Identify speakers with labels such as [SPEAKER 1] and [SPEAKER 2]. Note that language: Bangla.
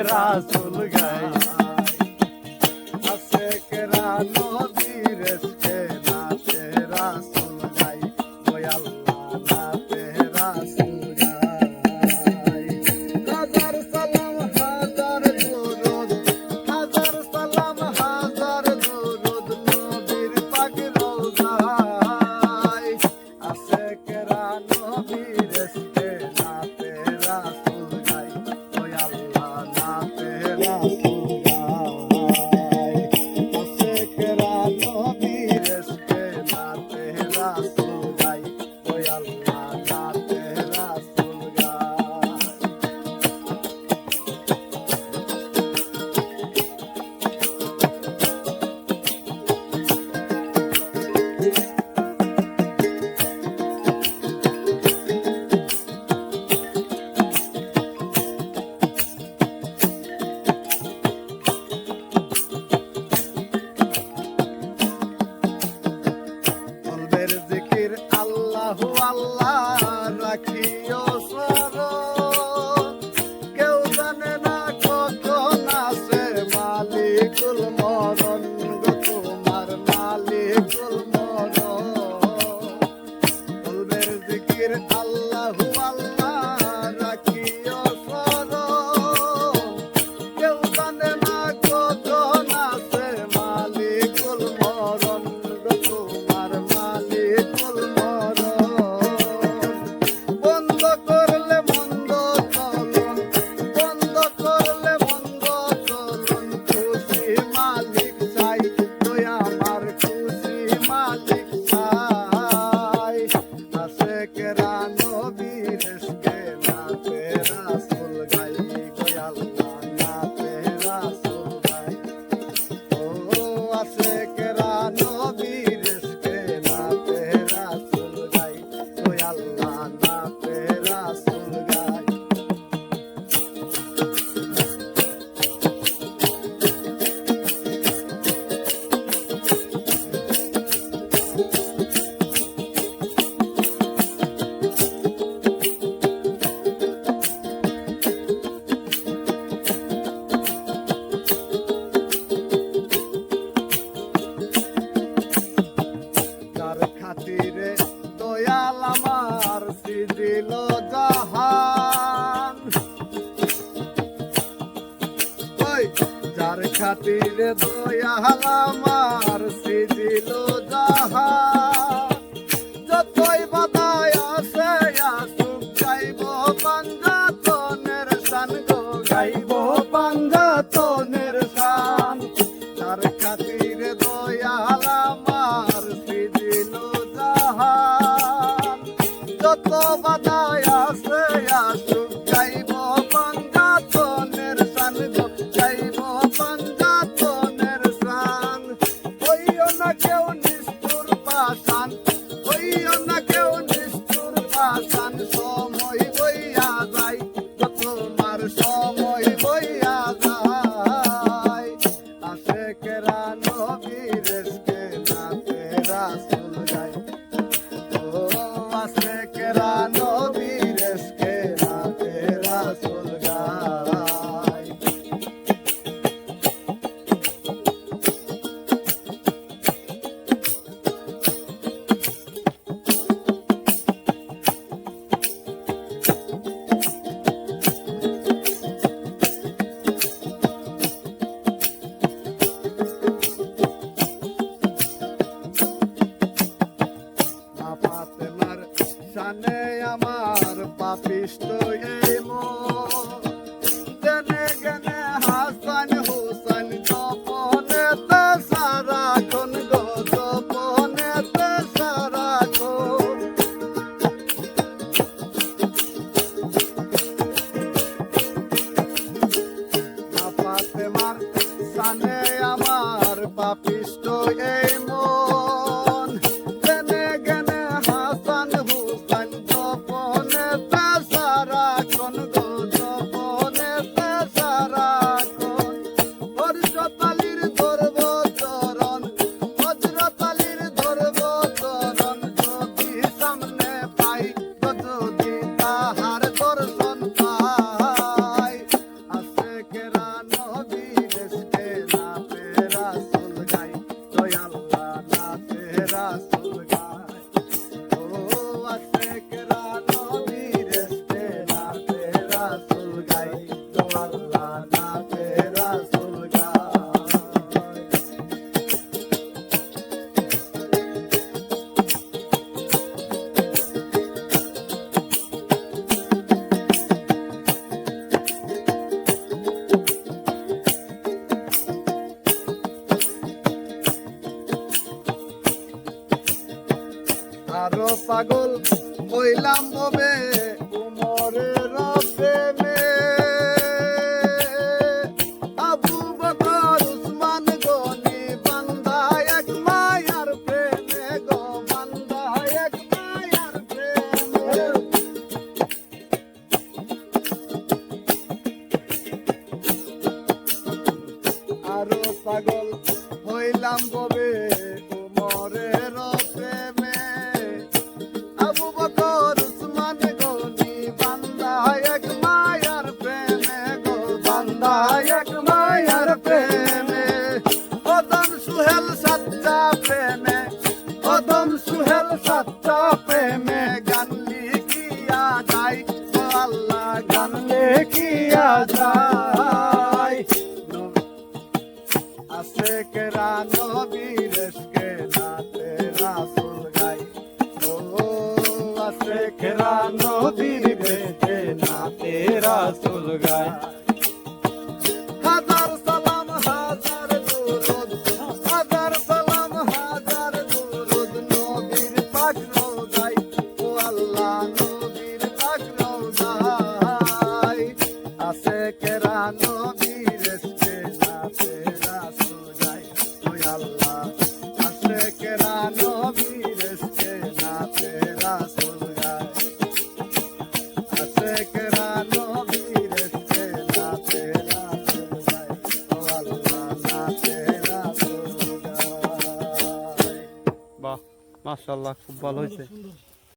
[SPEAKER 1] রাসূল গাই আশেক নবীর ইশকে নাতে রাসূল গাই ওই আল্লাহ নাতে রাসূল গাই হাজার সালাম হাজার দুরূদ হাজার সালাম হাজার দুরূদ নবীর পাক রওজায় আশেক নবীর ইশকে নাতে রাসূল গাই ওই আল্লাহ নাতে রাসূল আল্লাহু আল্লাহ রাখিও স্মরণ কেউ জানে না কখন আসে মালিকুল মরণ গো তোমার মালিকুল মরণ কলবের জিকির আল্লাহু আল্লাহ রাখিও স্মরণ কেউ জানে না কখন আসে মালিকুল মরণ গো তোমার মালিকুল খাতিরে দয়াল আমার সিজিল জাহান যার খাতিরে দয়াল আমার সিজিল জাহান যতই বাধাই আসে আসুক গাইব পাঞ্জাতনের শান গো গাইব পাঞ্জাতনের শান যার খাতিরে দয়াল আমার যত বাধাই আসে আসুক গাইব পাঞ্জাতনের শান গাইব পাঞ্জাতনের শান হইও না কেউ নিষ্ঠুর পাষাণ হইও না কেউ নিষ্ঠুর পাষাণ সময় বইয়া যায় তোমার সময় বইয়া যায় আশেকেরা নবীর ইশকে নাতে রাসূল গাই আশেকেরা নবীর ইশকে নাতে রাসূল গাই শানে আমার পাপিষ্ট এই মন জেনে গেনে হাসান হুসাইন জপনেতে সারাক্ষণ গো জপনেতে সারাক্ষণ ফাতেমার শানে আমার পাপিষ্ট এই মন জেনে গেনে হাসান হুসাইন জপনেতে সারাক্ষণ গো জপনেতে সারাক্ষণ নাতে রাসূল গায়। আরো পাগল হইলাম ববে উমরের প্রেমে, আবু বকর উসমান গনি বান্দা এক মায়ার প্রেমে গো, বান্দা এক মায়ার প্রেমে। আরো পাগল হইলাম ববে উমরের প্রেমে, আবু বকর উসমান গনি বান্দা এক মায়ার প্রেমে গো, বান্দা এক মায়ার প্রেমে। ওদম সুহেল সাচ্চা প্রেমে, ওদম সুহেল সাচ্চা প্রেমে গান লিখিয়া যায় ও আল্লাহ, গান লিখিয়া যায়। আশেকেরা নবীর ইশকে নাতে রাসূল গায়, ও আশেকেরা নবীর ইশকে নাতে রাসূল গায়। হাজার সালাম হাজার দুরূদ, হাজার সালাম হাজার দুরূদ নবীর পাক রওজায়, ও আল্লাহ নবীর পাক রওজায়। আশেকেরা নবীর ইশকে নাতে রাসূল গায়, ও আল্লাহ আশেকেরা নবীর ইশকে নাতে রাসূল গায়। আশেকেরা নবীর ইশকে নাতে রাসূল গায়, ও আল্লাহ নাতে রাসূল গায়।
[SPEAKER 2] বাহ, মাশাআল্লাহ, খুব ভালো হয়েছে।